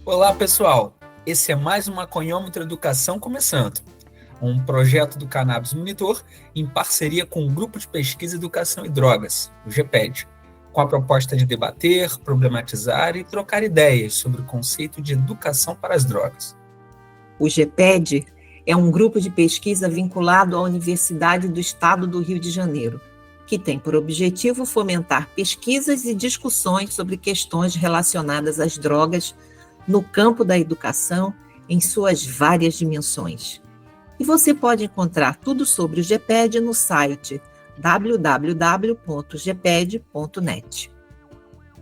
Olá, pessoal! Esse é mais um Maconhômetro Educação começando, um projeto do Cannabis Monitor em parceria com o Grupo de Pesquisa Educação e Drogas, o GPED, com a proposta de debater, problematizar e trocar ideias sobre o conceito de educação para as drogas. O GPED é um grupo de pesquisa vinculado à Universidade do Estado do Rio de Janeiro, que tem por objetivo fomentar pesquisas e discussões sobre questões relacionadas às drogas no campo da educação em suas várias dimensões. E você pode encontrar tudo sobre o GPED no site www.gped.net.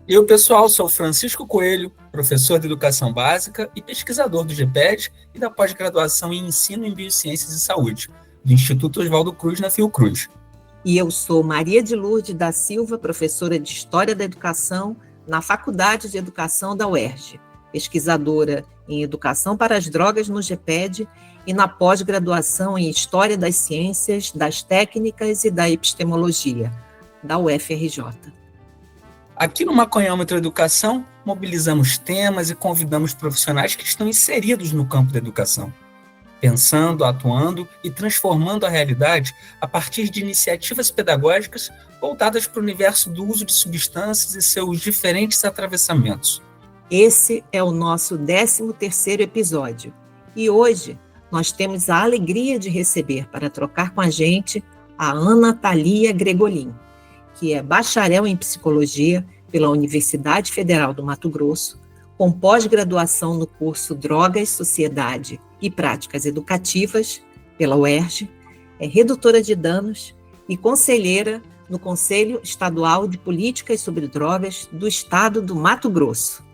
Eu, pessoal, sou Francisco Coelho, professor de Educação Básica e pesquisador do GPED e da pós-graduação em Ensino em Biociências e Saúde, do Instituto Oswaldo Cruz, na Fiocruz. E eu sou Maria de Lourdes da Silva, professora de História da Educação na Faculdade de Educação da UERJ, pesquisadora em Educação para as Drogas no GPED e na pós-graduação em História das Ciências, das Técnicas e da Epistemologia, da UFRJ. Aqui no Maconhômetro Educação, mobilizamos temas e convidamos profissionais que estão inseridos no campo da educação, pensando, atuando e transformando a realidade a partir de iniciativas pedagógicas voltadas para o universo do uso de substâncias e seus diferentes atravessamentos. Esse é o nosso 13º episódio e hoje nós temos a alegria de receber para trocar com a gente a Ana Thalia Gregolin, que é bacharel em Psicologia pela Universidade Federal do Mato Grosso, com pós-graduação no curso Drogas, Sociedade e Práticas Educativas pela UERJ, é redutora de danos e conselheira no Conselho Estadual de Políticas sobre Drogas do Estado do Mato Grosso,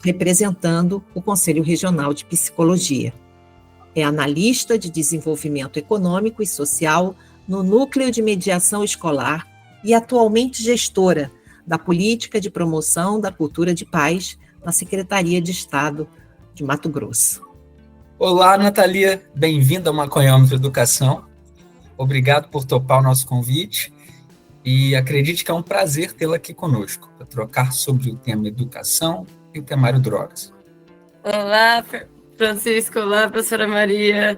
representando o Conselho Regional de Psicologia. É analista de desenvolvimento econômico e social no Núcleo de Mediação Escolar e atualmente gestora da Política de Promoção da Cultura de Paz na Secretaria de Estado de Mato Grosso. Olá, Natalia, bem-vinda ao Maconhômetro Educação. Obrigado por topar o nosso convite e acredite que é um prazer tê-la aqui conosco para trocar sobre o tema educação e o temário drogas. Olá, Francisco, olá, professora Maria.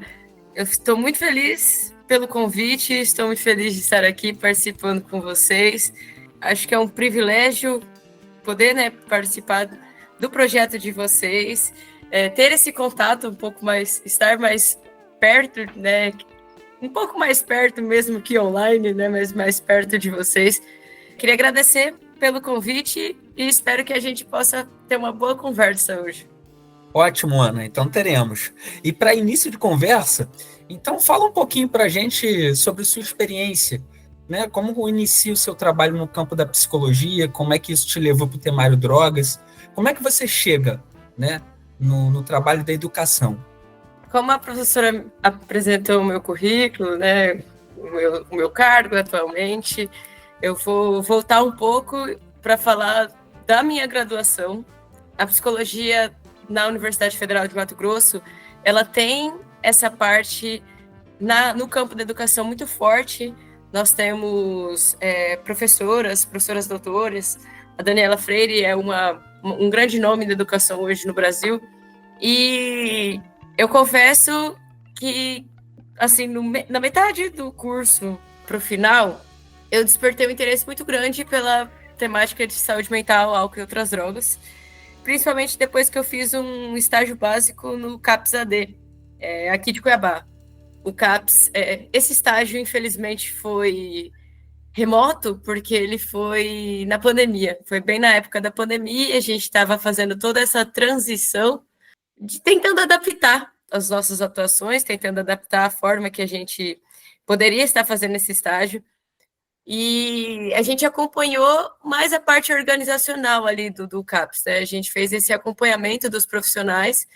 Eu estou muito feliz pelo convite, estou muito feliz de estar aqui participando com vocês. Acho que é um privilégio poder, participar do projeto de vocês, ter esse contato um pouco mais, estar mais perto, um pouco mais perto mesmo que online, mas mais perto de vocês. Queria agradecer pelo convite e espero que a gente possa ter uma boa conversa hoje. Ótimo, Ana, então teremos. E para início de conversa, então fala um pouquinho para a gente sobre sua experiência, como inicia o seu trabalho no campo da psicologia, como é que isso te levou para o temário drogas, como é que você chega no trabalho da educação? Como a professora apresentou o meu currículo, o meu cargo atualmente, eu vou voltar um pouco para falar da minha graduação. A psicologia na Universidade Federal de Mato Grosso, ela tem essa parte no campo da educação muito forte. Nós temos professoras doutoras. A Daniela Freire é um grande nome da educação hoje no Brasil. E eu confesso que, assim, na metade do curso para o final, eu despertei um interesse muito grande pela temática de saúde mental, álcool e outras drogas, principalmente depois que eu fiz um estágio básico no CAPS-AD, aqui de Cuiabá. O CAPS, esse estágio, infelizmente, foi remoto, porque ele foi na pandemia. Foi bem na época da pandemia, a gente estava fazendo toda essa transição, tentando adaptar as nossas atuações, tentando adaptar a forma que a gente poderia estar fazendo esse estágio. E a gente acompanhou mais a parte organizacional ali do CAPS, A gente fez esse acompanhamento dos profissionais.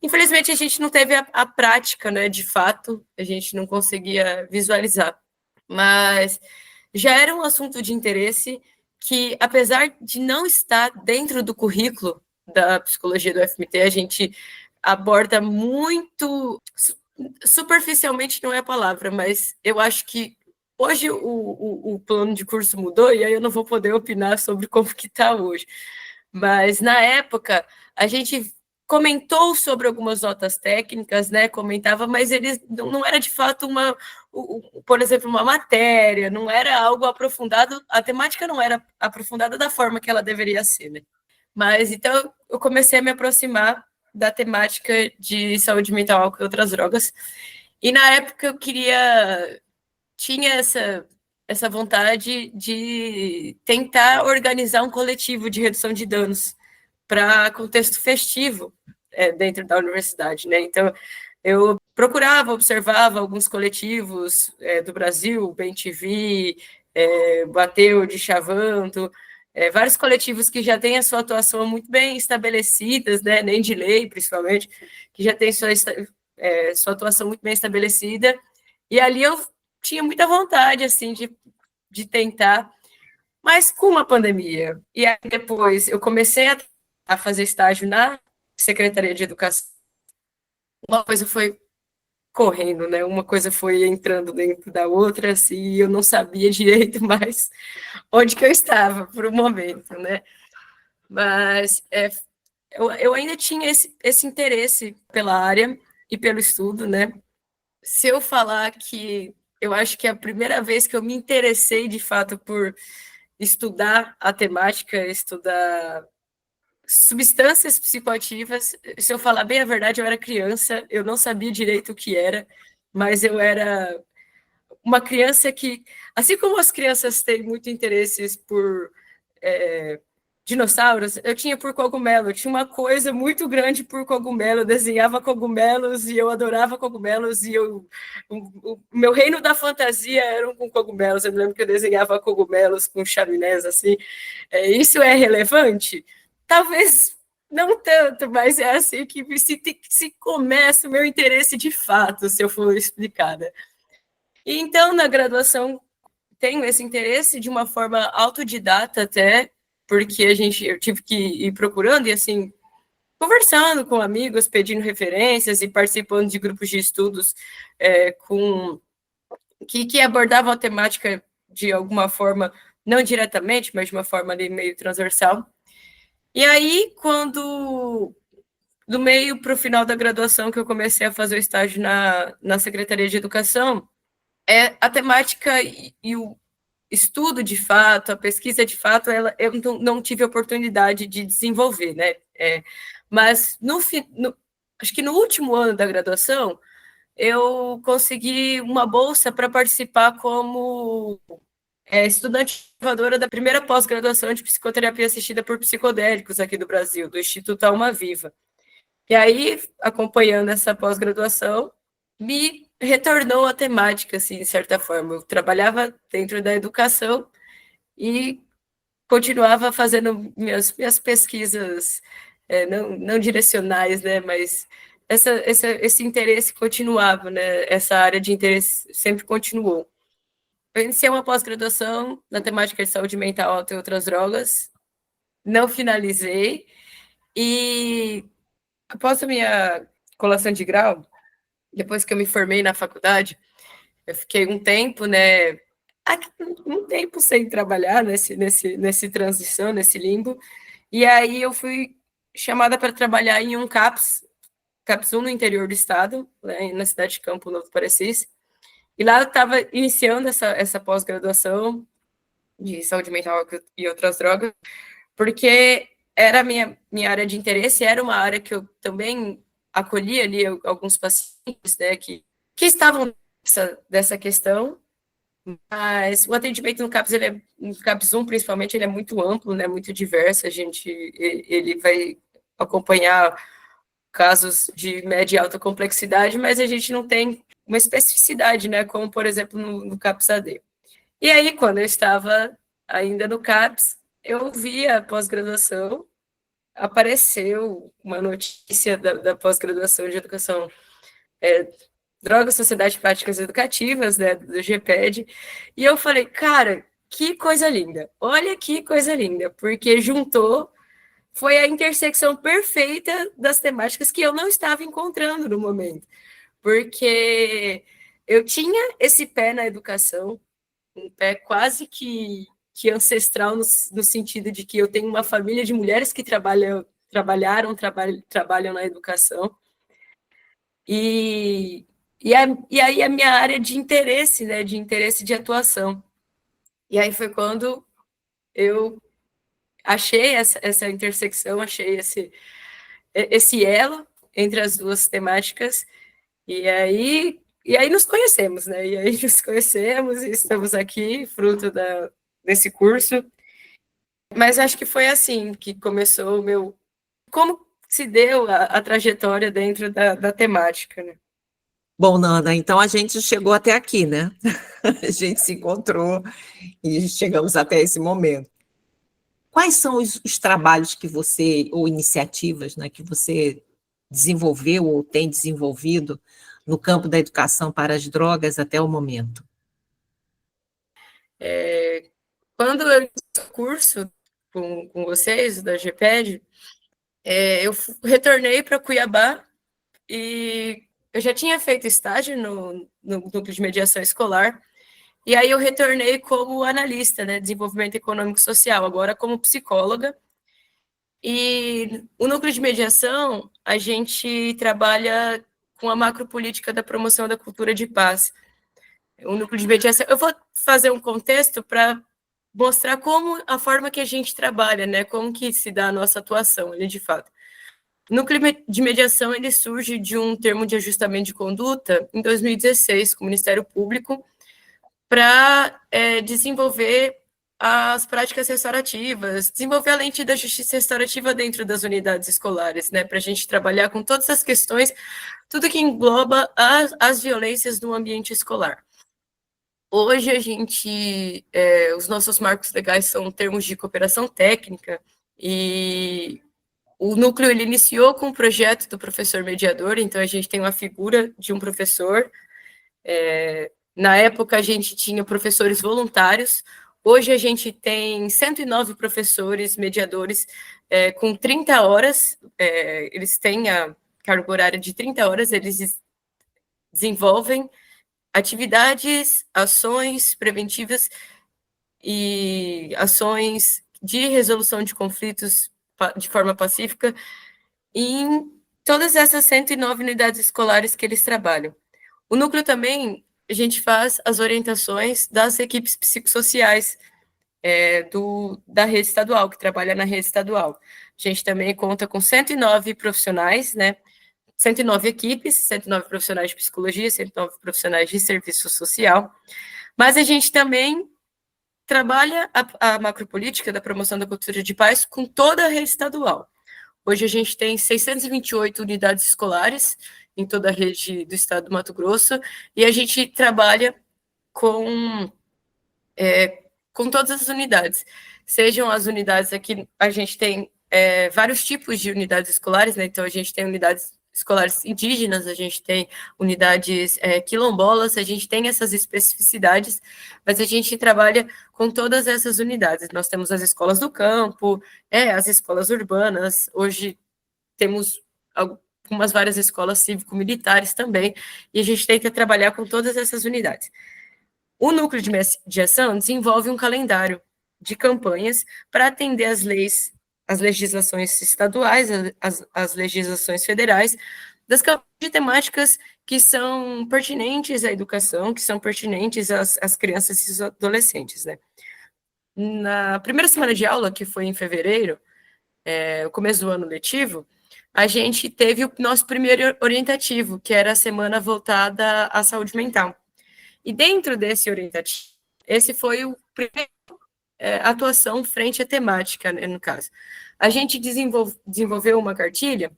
Infelizmente, a gente não teve a prática, de fato, a gente não conseguia visualizar. Mas já era um assunto de interesse que, apesar de não estar dentro do currículo da psicologia do UFMT, a gente aborda muito, superficialmente não é a palavra, mas eu acho que hoje o plano de curso mudou e aí eu não vou poder opinar sobre como que está hoje. Mas, na época, a gente comentou sobre algumas notas técnicas, né? Comentava, mas ele não era de fato por exemplo, uma matéria, não era algo aprofundado, a temática não era aprofundada da forma que ela deveria ser, né? Mas então eu comecei a me aproximar da temática de saúde mental, álcool e outras drogas. E na época eu tinha essa vontade de tentar organizar um coletivo de redução de danos para contexto festivo dentro da universidade, né? Então, eu procurava, observava alguns coletivos do Brasil, Bem TV, Bateu de Chavanto, vários coletivos que já têm a sua atuação muito bem estabelecidas, né? Nem de lei, principalmente, que já tem sua atuação muito bem estabelecida. E ali eu tinha muita vontade, assim, de tentar, mas com uma pandemia. E aí depois eu comecei a fazer estágio na Secretaria de Educação. Uma coisa foi correndo, né? Uma coisa foi entrando dentro da outra, assim, e eu não sabia direito mais onde que eu estava por um momento, né? Mas eu ainda tinha esse interesse pela área e pelo estudo, né? Se eu falar que eu acho que é a primeira vez que eu me interessei de fato por estudar a temática, estudar substâncias psicoativas, se eu falar bem a verdade, eu era criança, eu não sabia direito o que era, mas eu era uma criança que, assim como as crianças têm muito interesses por dinossauros, eu tinha por cogumelo, eu tinha uma coisa muito grande por cogumelo, eu desenhava cogumelos e eu adorava cogumelos e o meu reino da fantasia era com cogumelos, eu me lembro que eu desenhava cogumelos com chaminés, assim, isso é relevante? Talvez não tanto, mas é assim que se começa o meu interesse de fato, se eu for explicada. E então, na graduação, tenho esse interesse de uma forma autodidata até, porque eu tive que ir procurando e, assim, conversando com amigos, pedindo referências e participando de grupos de estudos que abordavam a temática de alguma forma, não diretamente, mas de uma forma ali meio transversal. E aí, quando do meio para o final da graduação que eu comecei a fazer o estágio na Secretaria de Educação, a temática e o estudo de fato, a pesquisa de fato, eu não tive oportunidade de desenvolver, né? Mas acho que no último ano da graduação, eu consegui uma bolsa para participar como estudante inovadora da primeira pós-graduação de psicoterapia assistida por psicodélicos aqui do Brasil, do Instituto Alma Viva. E aí, acompanhando essa pós-graduação, me retornou a temática, assim, de certa forma. Eu trabalhava dentro da educação e continuava fazendo minhas pesquisas não direcionais, né, mas esse interesse continuava, né, essa área de interesse sempre continuou. Eu iniciei uma pós-graduação na temática de saúde mental, álcool e outras drogas, não finalizei, e após a minha colação de grau, depois que eu me formei na faculdade, eu fiquei um tempo, né, um tempo sem trabalhar nesse transição, nesse limbo, e aí eu fui chamada para trabalhar em um CAPS 1 no interior do estado, né, na cidade de Campo Novo Parecis, e lá eu estava iniciando essa pós-graduação de saúde mental e outras drogas, porque era a minha área de interesse, era uma área que eu também acolhi ali alguns pacientes, né, que estavam dessa questão, mas o atendimento no CAPS, no CAPS 1, principalmente, ele é muito amplo, né, muito diverso, ele vai acompanhar casos de média e alta complexidade, mas a gente não tem uma especificidade, né, como, por exemplo, no CAPS AD. E aí, quando eu estava ainda no CAPS, eu vi a pós-graduação, apareceu uma notícia da pós-graduação de educação, Drogas, Sociedade e Práticas Educativas, né, do GPED, e eu falei, cara, que coisa linda, olha que coisa linda, porque foi a intersecção perfeita das temáticas que eu não estava encontrando no momento, porque eu tinha esse pé na educação, um pé quase que ancestral no sentido de que eu tenho uma família de mulheres que trabalham trabalham na educação. E aí a minha área de interesse, né, de interesse de atuação. E aí foi quando eu achei essa intersecção, achei esse elo entre as duas temáticas, e aí nos conhecemos, né? E aí nos conhecemos e estamos aqui, fruto desse curso. Mas acho que foi assim que começou o meu... Como se deu a trajetória dentro da temática, né? Bom, Nana, então a gente chegou até aqui, né? A gente se encontrou e chegamos até esse momento. Quais são os trabalhos que você, ou iniciativas, né, que você desenvolveu ou tem desenvolvido no campo da educação para as drogas até o momento? Quando eu fiz o curso com vocês, da GPED, eu retornei para Cuiabá e eu já tinha feito estágio no núcleo de mediação escolar, e aí eu retornei como analista, né, desenvolvimento econômico e social, agora como psicóloga. E o núcleo de mediação, a gente trabalha com a macropolítica da promoção da cultura de paz. O núcleo de mediação, eu vou fazer um contexto para mostrar como a forma que a gente trabalha, né, como que se dá a nossa atuação, de fato. O núcleo de mediação, ele surge de um termo de ajustamento de conduta em 2016, com o Ministério Público, para desenvolver as práticas restaurativas, desenvolver a lente da justiça restaurativa dentro das unidades escolares, né, para a gente trabalhar com todas as questões, tudo que engloba as violências no ambiente escolar. Hoje, os nossos marcos legais são termos de cooperação técnica, e o núcleo ele iniciou com o projeto do professor mediador, então a gente tem uma figura de um professor. Na época, a gente tinha professores voluntários. Hoje, a gente tem 109 professores mediadores com 30 horas. Eles têm a carga horária de 30 horas, eles desenvolvem atividades, ações preventivas e ações de resolução de conflitos de forma pacífica em todas essas 109 unidades escolares que eles trabalham. O núcleo também, a gente faz as orientações das equipes psicossociais da rede estadual, que trabalha na rede estadual. A gente também conta com 109 profissionais, né? 109 equipes, 109 profissionais de psicologia, 109 profissionais de serviço social, mas a gente também trabalha a macropolítica da promoção da cultura de paz com toda a rede estadual. Hoje a gente tem 628 unidades escolares em toda a rede do estado do Mato Grosso, e a gente trabalha com todas as unidades. Sejam as unidades aqui, a gente tem vários tipos de unidades escolares, né? Então a gente tem unidades escolares indígenas, a gente tem unidades quilombolas, a gente tem essas especificidades, mas a gente trabalha com todas essas unidades. Nós temos as escolas do campo, as escolas urbanas, hoje temos várias escolas cívico-militares também, e a gente tenta trabalhar com todas essas unidades. O núcleo de mediação desenvolve um calendário de campanhas para atender as legislações estaduais, as legislações federais, das campanhas de temáticas que são pertinentes à educação, que são pertinentes às crianças e adolescentes, né? Na primeira semana de aula, que foi em fevereiro, o começo do ano letivo, a gente teve o nosso primeiro orientativo, que era a semana voltada à saúde mental. E dentro desse orientativo, esse foi o primeiro atuação frente à temática, né, no caso. A gente desenvolveu uma cartilha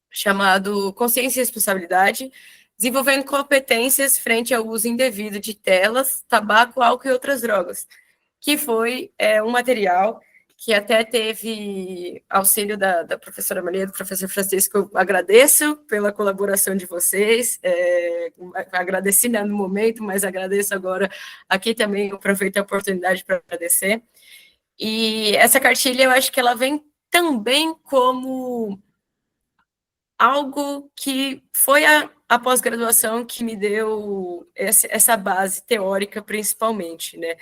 chamada Consciência e Responsabilidade, desenvolvendo competências frente ao uso indevido de telas, tabaco, álcool e outras drogas, que foi um material que até teve auxílio da professora Maria, do professor Francisco. Eu agradeço pela colaboração de vocês, agradeci no momento, mas agradeço agora aqui também, aproveito a oportunidade para agradecer. E essa cartilha, eu acho que ela vem também como algo que foi a pós-graduação que me deu essa base teórica, principalmente, né?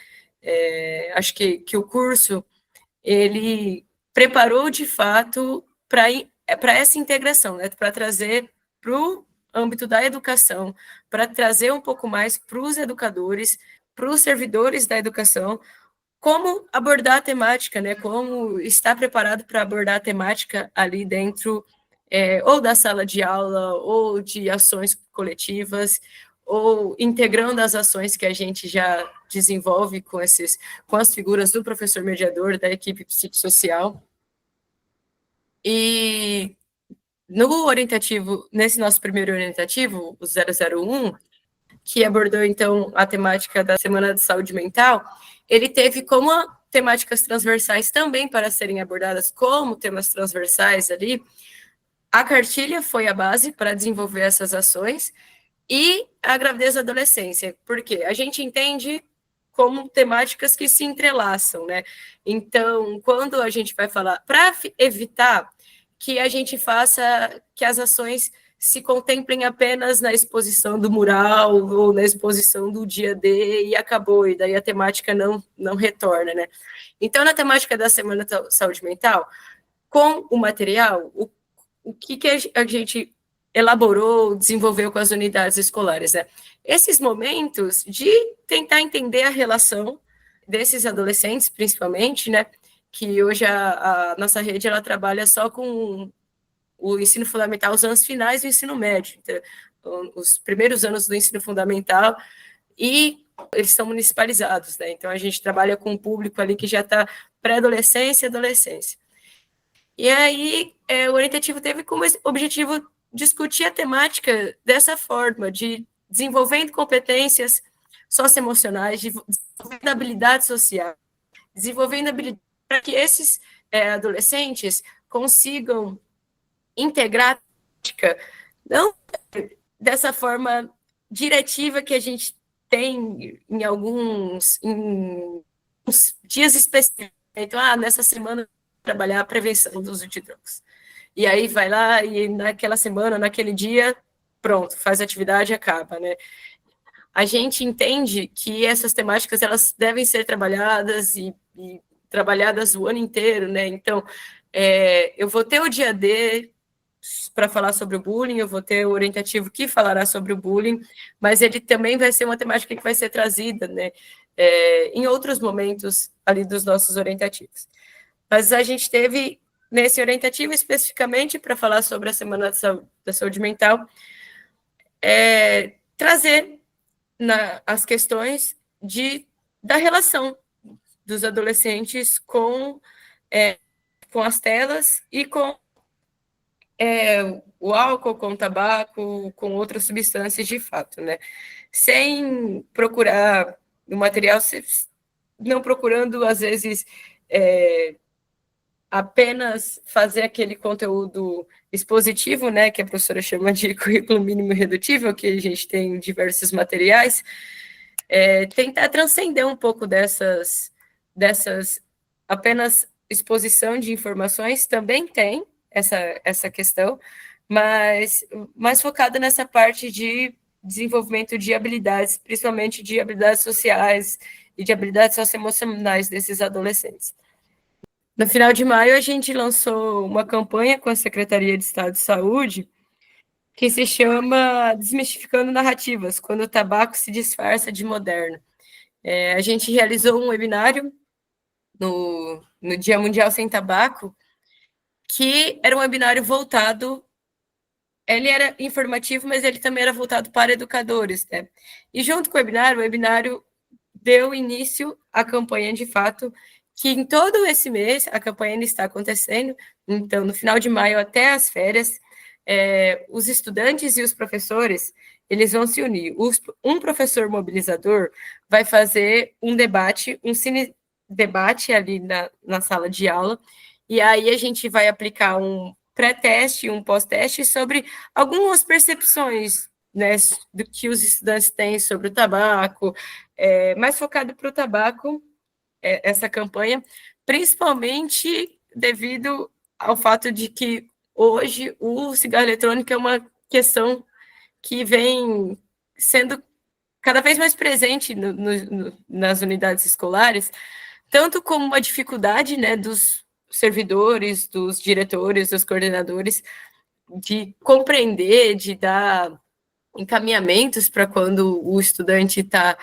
Acho que o curso ele preparou, de fato, para essa integração, né? Para trazer para o âmbito da educação, para trazer um pouco mais para os educadores, para os servidores da educação, como abordar a temática, né? Como estar preparado para abordar a temática ali dentro ou da sala de aula, ou de ações coletivas, ou integrando as ações que a gente já desenvolve com as figuras do professor mediador, da equipe psicossocial. E no orientativo, nesse nosso primeiro orientativo, o 001, que abordou, então, a temática da Semana de Saúde Mental, ele teve como temáticas transversais também para serem abordadas como temas transversais ali. A cartilha foi a base para desenvolver essas ações e a gravidez e adolescência, porque a gente entende como temáticas que se entrelaçam, né? Então, quando a gente vai falar, para evitar que a gente faça que as ações se contemplem apenas na exposição do mural ou na exposição do dia D e acabou, e daí a temática não retorna, né? Então, na temática da Semana da Saúde Mental, com o material, o que a gente elaborou, desenvolveu com as unidades escolares, né? Esses momentos de tentar entender a relação desses adolescentes, principalmente, né? Que hoje a nossa rede, ela trabalha só com o ensino fundamental, os anos finais do ensino médio, então, os primeiros anos do ensino fundamental, e eles são municipalizados, né? Então, a gente trabalha com um público ali que já está pré-adolescência e adolescência. E aí, o orientativo teve como objetivo discutir a temática dessa forma, de desenvolvendo competências socioemocionais, desenvolvendo habilidades sociais, desenvolvendo habilidades para que esses adolescentes consigam integrar a prática, não dessa forma diretiva que a gente tem em alguns dias específicos. Então, nessa semana, trabalhar a prevenção do uso de drogas. E aí vai lá e naquela semana, naquele dia, pronto, faz a atividade e acaba, né? A gente entende que essas temáticas, elas devem ser trabalhadas e trabalhadas o ano inteiro, né? Então, eu vou ter o dia D para falar sobre o bullying, eu vou ter o orientativo que falará sobre o bullying, mas ele também vai ser uma temática que vai ser trazida, né? Em outros momentos ali dos nossos orientativos. Mas a gente teve, nesse orientativo especificamente, para falar sobre a Semana da Saúde Mental, trazer as questões da relação dos adolescentes com as telas e com o álcool, com o tabaco, com outras substâncias de fato, né? Sem procurar no material, não procurando, às vezes, apenas fazer aquele conteúdo expositivo, né, que a professora chama de currículo mínimo redutível, que a gente tem em diversos materiais, tentar transcender um pouco dessas apenas exposição de informações, também tem essa questão, mas mais focada nessa parte de desenvolvimento de habilidades, principalmente de habilidades sociais e de habilidades socioemocionais desses adolescentes. No final de maio, a gente lançou uma campanha com a Secretaria de Estado de Saúde que se chama Desmistificando Narrativas, quando o tabaco se disfarça de moderno. A gente realizou um webinário no Dia Mundial Sem Tabaco, que era um webinário voltado, ele era informativo, mas ele também era voltado para educadores, né? E junto com o webinário deu início à campanha de fato, que em todo esse mês a campanha ainda está acontecendo, então no final de maio até as férias, os estudantes e os professores, eles vão se unir. Um professor mobilizador vai fazer um debate, um cine-debate ali na sala de aula, e aí a gente vai aplicar um pré-teste e um pós-teste sobre algumas percepções, né, do que os estudantes têm sobre o tabaco, mais focado para o tabaco, essa campanha, principalmente devido ao fato de que hoje o cigarro eletrônico é uma questão que vem sendo cada vez mais presente nas unidades escolares, tanto como uma dificuldade, né, dos servidores, dos diretores, dos coordenadores, de compreender, de dar encaminhamentos para quando o estudante está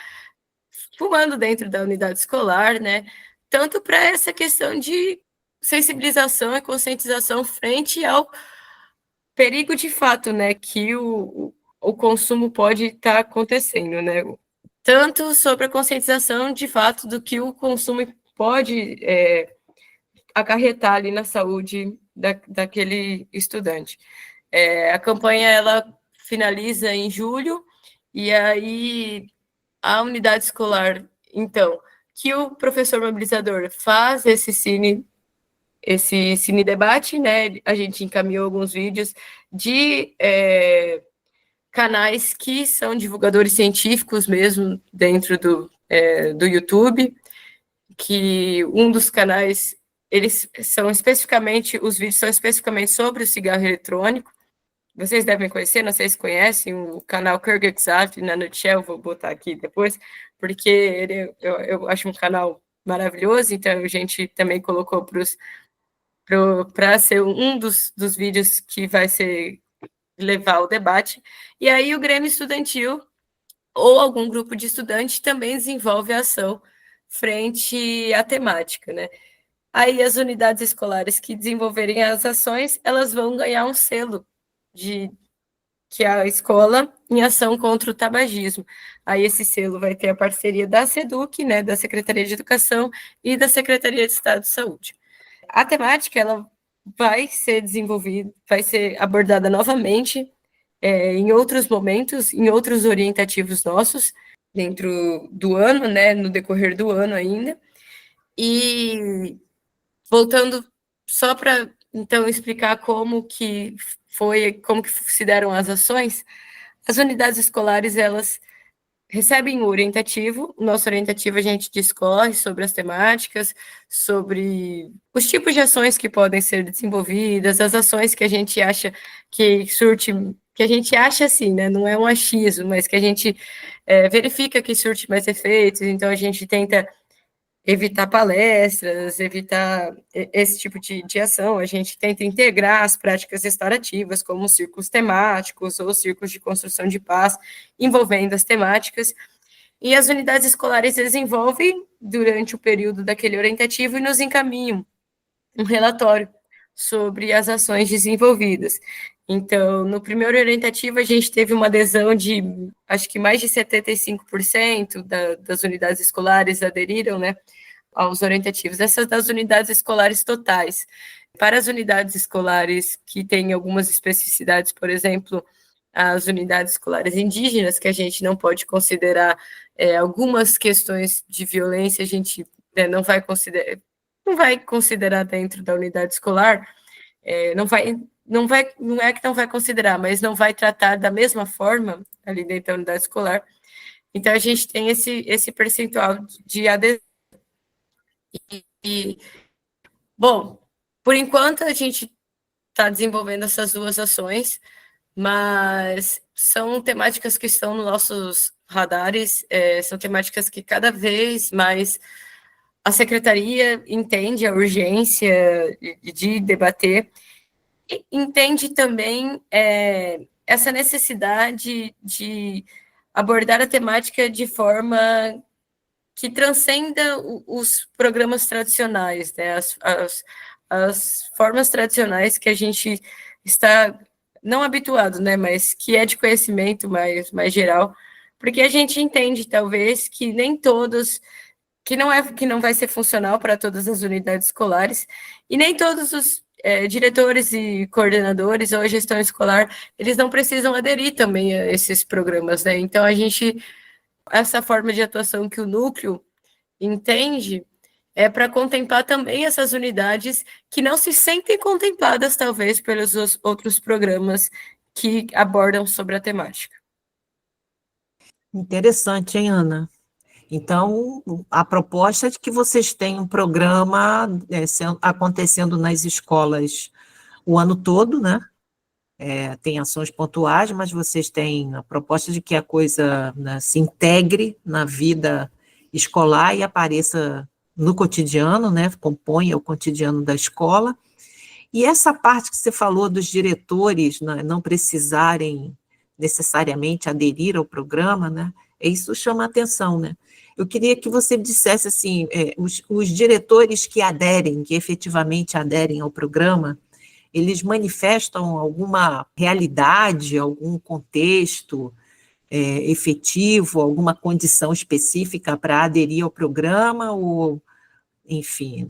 fumando dentro da unidade escolar, né? Tanto para essa questão de sensibilização e conscientização frente ao perigo de fato, né, que o consumo pode estar acontecendo, né? Tanto sobre a conscientização de fato do que o consumo pode acarretar ali na saúde daquele estudante. A campanha ela finaliza em julho, e aí a unidade escolar, então, que o professor mobilizador faz esse cine debate, né? A gente encaminhou alguns vídeos de canais que são divulgadores científicos mesmo dentro do YouTube, que um dos canais, eles são especificamente, os vídeos são especificamente sobre o cigarro eletrônico. Vocês devem conhecer, não sei se conhecem, o canal Kyrgyzstan, na Nutshell, vou botar aqui depois, porque eu acho um canal maravilhoso, então a gente também colocou para ser um dos vídeos que vai levar ao debate. E aí o Grêmio Estudantil, ou algum grupo de estudante, também desenvolve a ação frente à temática, né? Aí as unidades escolares que desenvolverem as ações, elas vão ganhar um selo que é a escola em ação contra o tabagismo. Aí esse selo vai ter a parceria da SEDUC, né, da Secretaria de Educação e da Secretaria de Estado de Saúde. A temática ela vai ser desenvolvida, vai ser abordada novamente em outros momentos, em outros orientativos nossos, dentro do ano, né, no decorrer do ano ainda. E voltando só para, então, explicar como que se deram as ações, as unidades escolares, elas recebem o orientativo. O nosso orientativo a gente discorre sobre as temáticas, sobre os tipos de ações que podem ser desenvolvidas, as ações que a gente acha que a gente acha assim, né? Não é um achismo, mas que a gente verifica que surte mais efeitos. Então a gente tenta evitar palestras, evitar esse tipo de ação. A gente tenta integrar as práticas restaurativas, como círculos temáticos ou círculos de construção de paz, envolvendo as temáticas. E as unidades escolares desenvolvem, durante o período daquele orientativo, e nos encaminham um relatório sobre as ações desenvolvidas. Então, no primeiro orientativo, a gente teve uma adesão de, acho que mais de 75% das unidades escolares aderiram, né, aos orientativos. Essas das unidades escolares totais. Para as unidades escolares que têm algumas especificidades, por exemplo, as unidades escolares indígenas, que a gente não pode considerar algumas questões de violência, a gente não vai considerar dentro da unidade escolar, não é que não vai considerar, mas não vai tratar da mesma forma ali dentro da unidade escolar. Então, a gente tem esse percentual de adesão. Bom, por enquanto, a gente está desenvolvendo essas duas ações, mas são temáticas que estão nos nossos radares, são temáticas que cada vez mais a secretaria entende a urgência de debater, e entende também essa necessidade de abordar a temática de forma que transcenda os programas tradicionais, né? As formas tradicionais que a gente está não habituado, né, mas que é de conhecimento mais geral, porque a gente entende, talvez, que nem todos, que não vai ser funcional para todas as unidades escolares, e nem todos os diretores e coordenadores ou a gestão escolar, eles não precisam aderir também a esses programas, né? Então, essa forma de atuação que o núcleo entende é para contemplar também essas unidades que não se sentem contempladas, talvez, pelos outros programas que abordam sobre a temática. Interessante, hein, Ana? Então, a proposta é de que vocês tenham um programa acontecendo nas escolas o ano todo, né? Tem ações pontuais, mas vocês têm a proposta de que a coisa, né, se integre na vida escolar e apareça no cotidiano, né, compõe o cotidiano da escola. E essa parte que você falou dos diretores, né, não precisarem necessariamente aderir ao programa, né, isso chama a atenção, né? Eu queria que você dissesse assim, os diretores que aderem, que efetivamente aderem ao programa, eles manifestam alguma realidade, algum contexto efetivo, alguma condição específica para aderir ao programa, ou, enfim,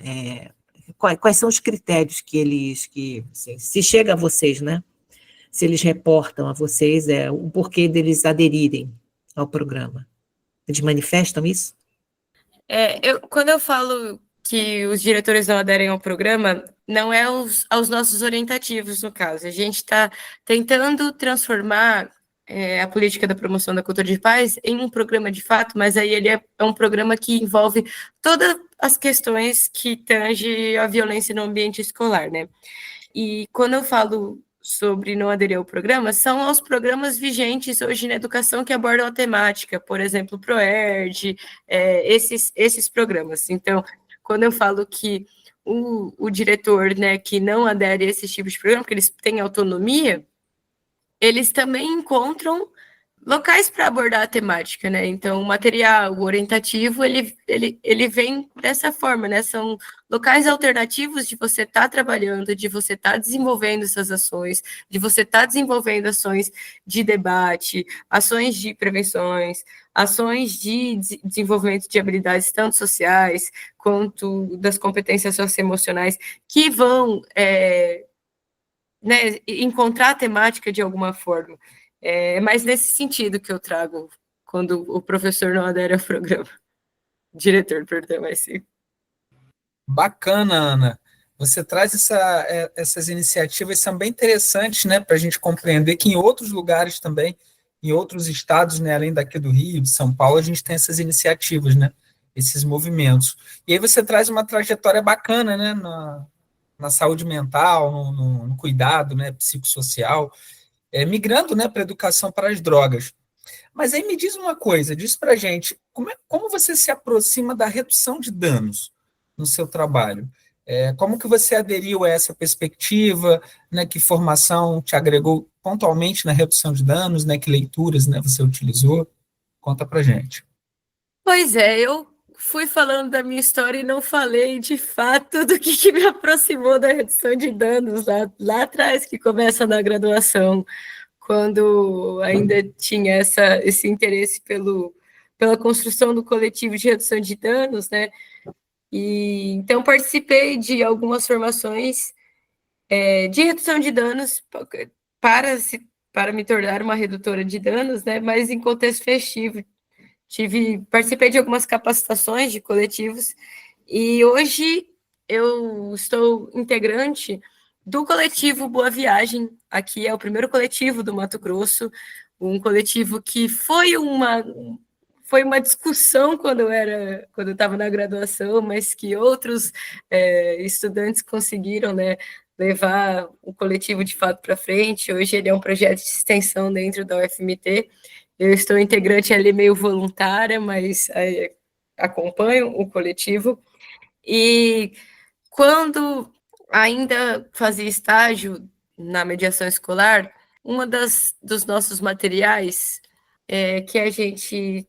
quais são os critérios que eles, assim, se chega a vocês, né? Se eles reportam a vocês o porquê deles aderirem ao programa. Eles manifestam isso? Quando eu falo que os diretores não aderem ao programa, não é aos nossos orientativos, no caso. A gente está tentando transformar a política da promoção da cultura de paz em um programa de fato, mas aí ele é um programa que envolve todas as questões que tangem a violência no ambiente escolar, né? E quando eu falo sobre não aderir ao programa, são os programas vigentes hoje na educação que abordam a temática, por exemplo, o ProERD, esses programas. Então, quando eu falo que o diretor, né, que não adere a esse tipo de programa, porque eles têm autonomia, eles também encontram locais para abordar a temática, né? Então, o material, o orientativo, ele vem dessa forma, né? São locais alternativos de você estar trabalhando, de você estar desenvolvendo essas ações, de você estar desenvolvendo ações de debate, ações de prevenções, ações de desenvolvimento de habilidades tanto sociais quanto das competências socioemocionais que vão né, encontrar a temática de alguma forma. É mais nesse sentido que eu trago quando o professor não adere ao programa. Diretor, perdão, mas sim. Bacana, Ana. Você traz essas iniciativas, são bem interessantes, né, para a gente compreender que em outros lugares também, em outros estados, né, além daqui do Rio, de São Paulo, a gente tem essas iniciativas, né, esses movimentos. E aí você traz uma trajetória bacana, né, na saúde mental, no cuidado, né, psicossocial, migrando, né, para a educação para as drogas. Mas aí me diz uma coisa, diz para a gente, como você se aproxima da redução de danos no seu trabalho? Como que você aderiu a essa perspectiva, né, que formação te agregou pontualmente na redução de danos, né, que leituras, né, você utilizou? Conta para a gente. Pois é, eu fui falando da minha história e não falei de fato do que me aproximou da redução de danos lá atrás, que começa na graduação, quando ainda tinha esse interesse pela construção do coletivo de redução de danos, né? E então participei de algumas formações de redução de danos para me tornar uma redutora de danos, né? Mas em contexto festivo. Participei de algumas capacitações de coletivos e hoje eu estou integrante do coletivo Boa Viagem. Aqui é o primeiro coletivo do Mato Grosso, um coletivo que foi uma discussão quando eu estava na graduação, mas que outros estudantes conseguiram, né, levar o coletivo de fato para frente. Hoje ele é um projeto de extensão dentro da UFMT. Eu estou integrante ali meio voluntária, mas acompanho o coletivo. E quando ainda fazia estágio na mediação escolar, dos nossos materiais que a gente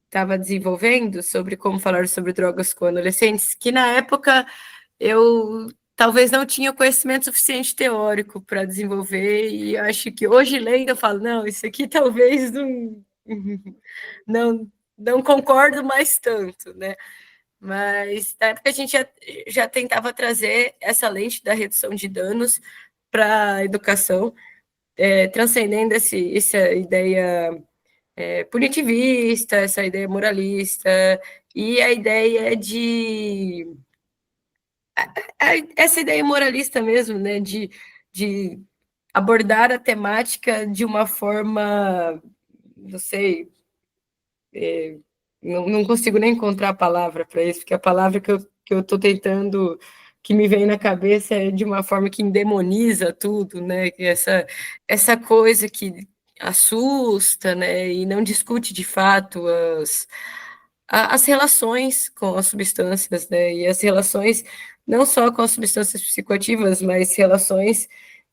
estava desenvolvendo sobre como falar sobre drogas com adolescentes, que na época eu talvez não tinha conhecimento suficiente teórico para desenvolver, e acho que hoje lendo eu falo, não, isso aqui talvez não concordo mais tanto, né? Mas na época a gente já tentava trazer essa lente da redução de danos para a educação, transcendendo essa ideia punitivista, essa ideia moralista, e a ideia essa ideia moralista mesmo, né, de abordar a temática de uma forma, não sei, não consigo nem encontrar a palavra para isso, porque a palavra que eu estou tentando, que me vem na cabeça é de uma forma que endemoniza tudo, né, que essa coisa que assusta, né, e não discute de fato as relações com as substâncias, né? E as relações não só com as substâncias psicoativas, mas relações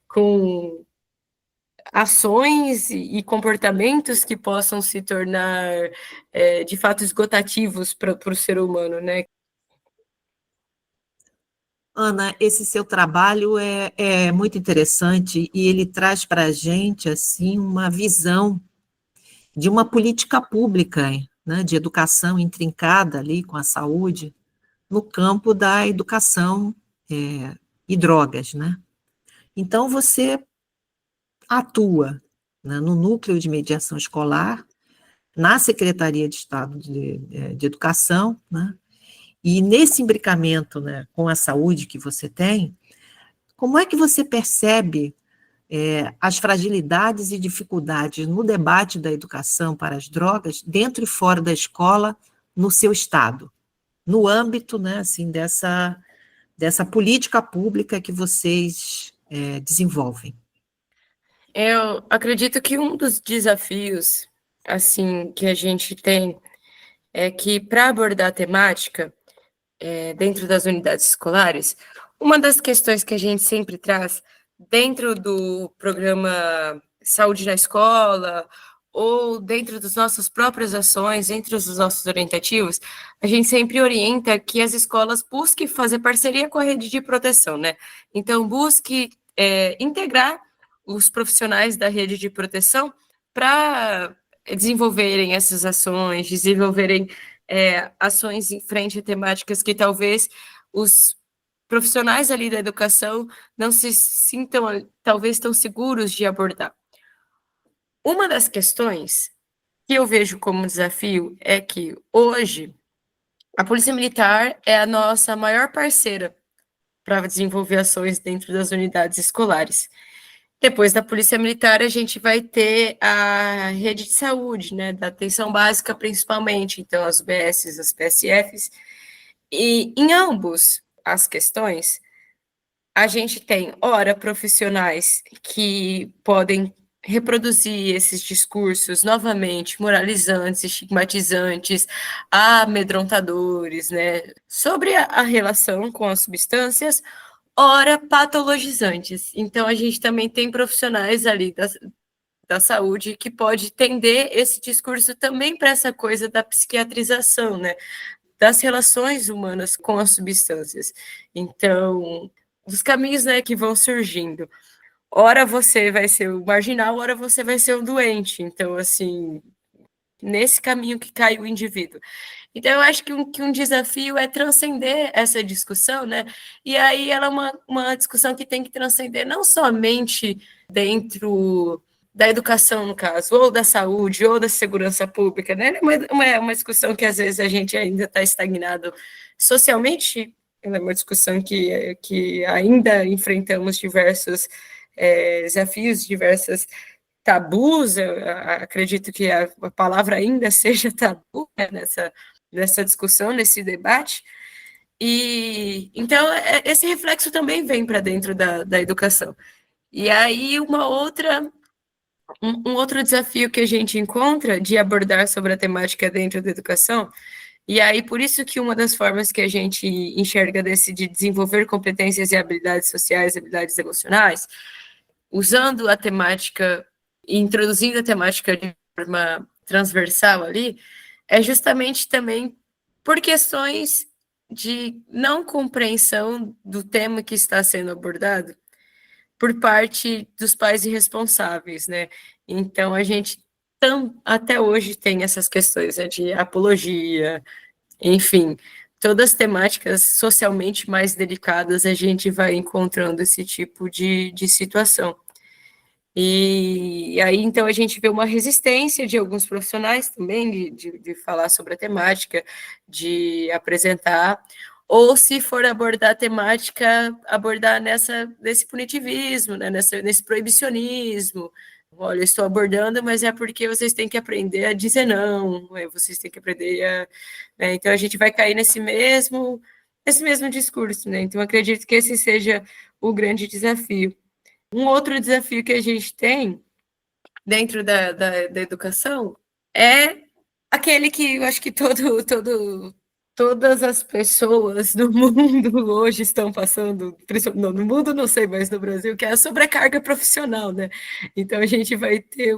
com ações e comportamentos que possam se tornar, de fato, esgotativos para o ser humano, né? Ana, esse seu trabalho é muito interessante e ele traz para a gente assim uma visão de uma política pública, né, de educação intrincada ali com a saúde no campo da educação e drogas, né? Então você atua, né, no núcleo de mediação escolar, na Secretaria de Estado de Educação, né? E nesse imbricamento, né, com a saúde que você tem, como é que você percebe as fragilidades e dificuldades no debate da educação para as drogas, dentro e fora da escola, no seu estado, no âmbito, né, assim, dessa política pública que vocês desenvolvem? Eu acredito que um dos desafios, assim, que a gente tem é que, para abordar a temática, dentro das unidades escolares, uma das questões que a gente sempre traz dentro do programa Saúde na Escola, ou dentro das nossas próprias ações, dentro dos nossos orientativos, a gente sempre orienta que as escolas busquem fazer parceria com a rede de proteção, né? Então, busque integrar os profissionais da rede de proteção para desenvolverem essas ações, desenvolverem ações em frente a temáticas que talvez os profissionais ali da educação não se sintam, talvez, tão seguros de abordar. Uma das questões que eu vejo como desafio é que, hoje, a Polícia Militar é a nossa maior parceira para desenvolver ações dentro das unidades escolares. Depois da Polícia Militar, a gente vai ter a rede de saúde, né, da atenção básica, principalmente, então, as UBSs, as PSFs, e em ambos as questões, a gente tem, ora, profissionais que podem reproduzir esses discursos novamente moralizantes, estigmatizantes, amedrontadores, né, sobre a relação com as substâncias, ora, patologizantes. Então, a gente também tem profissionais ali da saúde que pode tender esse discurso também para essa coisa da psiquiatrização, né, das relações humanas com as substâncias. Então, os caminhos, né, que vão surgindo. Ora você vai ser o marginal, ora você vai ser o doente. Então, assim, nesse caminho que cai o indivíduo. Então, eu acho que um desafio é transcender essa discussão, né? E aí ela é uma discussão que tem que transcender não somente dentro da educação, no caso, ou da saúde, ou da segurança pública, né? É uma discussão que às vezes a gente ainda está estagnado socialmente, ela é uma discussão que ainda enfrentamos diversos desafios, diversas tabus, eu acredito que a palavra ainda seja tabu, né, nessa discussão, nesse debate, e então esse reflexo também vem para dentro da educação. E aí um outro desafio que a gente encontra de abordar sobre a temática dentro da educação, e aí por isso que uma das formas que a gente enxerga de desenvolver competências e habilidades sociais, habilidades emocionais, usando a temática, introduzindo a temática de forma transversal ali, é justamente também por questões de não compreensão do tema que está sendo abordado por parte dos pais irresponsáveis, né? Então, a gente até hoje tem essas questões, né, de apologia, enfim, todas as temáticas socialmente mais delicadas, a gente vai encontrando esse tipo de situação. E aí, então, a gente vê uma resistência de alguns profissionais também de falar sobre a temática, de apresentar, ou se for abordar a temática, abordar nesse punitivismo, né, nesse proibicionismo. Olha, eu estou abordando, mas é porque vocês têm que aprender a dizer não, vocês têm que aprender a... Né, então, a gente vai cair nesse mesmo discurso, né? Então, acredito que esse seja o grande desafio. Um outro desafio que a gente tem dentro da educação é Aquele que eu acho que todas as pessoas do mundo hoje estão passando, no mundo não sei, mas no Brasil, que é a sobrecarga profissional, né? Então a gente vai ter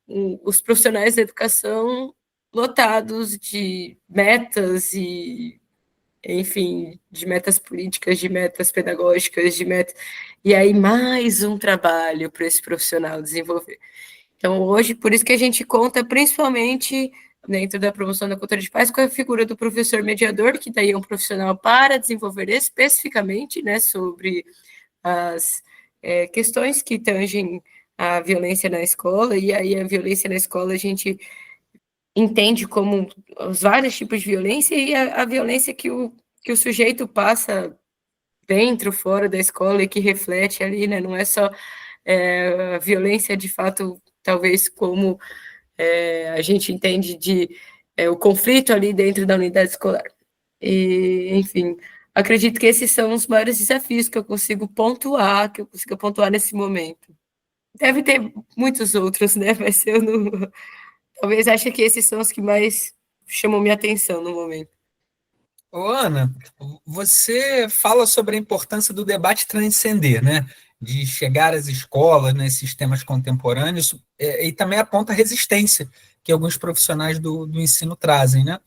os profissionais da educação lotados de metas e, enfim, de metas políticas, de metas pedagógicas, de metas. E aí mais um trabalho para esse profissional desenvolver. Então, hoje, por isso que a gente conta principalmente dentro da promoção da cultura de paz com a figura do professor mediador, que daí é um profissional para desenvolver especificamente, né, sobre as questões que tangem a violência na escola, e aí a violência na escola a gente entende como os vários tipos de violência e a violência que o sujeito passa dentro, fora da escola e que reflete ali, né, não é só a violência de fato, talvez como a gente entende o conflito ali dentro da unidade escolar. E, enfim, acredito que esses são os maiores desafios que eu consigo pontuar, nesse momento. Deve ter muitos outros, né? Mas eu não. Talvez ache que esses são os que mais chamam minha atenção no momento. Ô, Ana, você fala sobre a importância do debate transcender, né? De chegar às escolas, nesses temas contemporâneos, e também aponta a resistência que alguns profissionais do ensino trazem, né?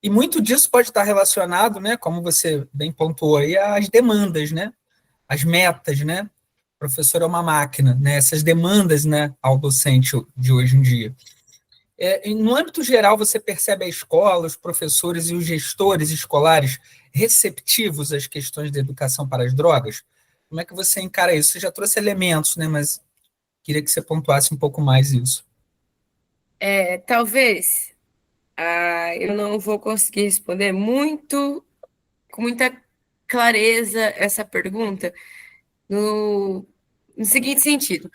E muito disso pode estar relacionado, né, como você bem pontuou aí, às demandas, né? As metas, né? O professor é uma máquina, né? Essas demandas, né, ao docente de hoje em dia. No âmbito geral, você percebe a escola, os professores e os gestores escolares receptivos às questões de educação para as drogas? Como é que você encara isso? Você já trouxe elementos, né? Mas queria que você pontuasse um pouco mais isso. Talvez eu não vou conseguir responder com muita clareza essa pergunta, no seguinte sentido.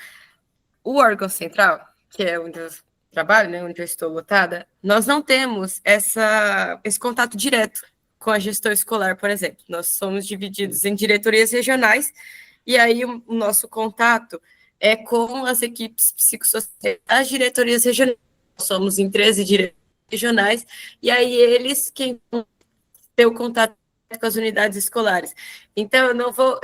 O órgão central, que é onde eu trabalho, né, onde eu estou lotada, nós não temos esse contato direto com a gestão escolar, por exemplo. Nós somos divididos em diretorias regionais, e aí o nosso contato é com as equipes psicossociais das diretorias regionais. Nós somos em 13 diretorias regionais, e aí eles quem vão ter o contato com as unidades escolares. Então, eu não vou...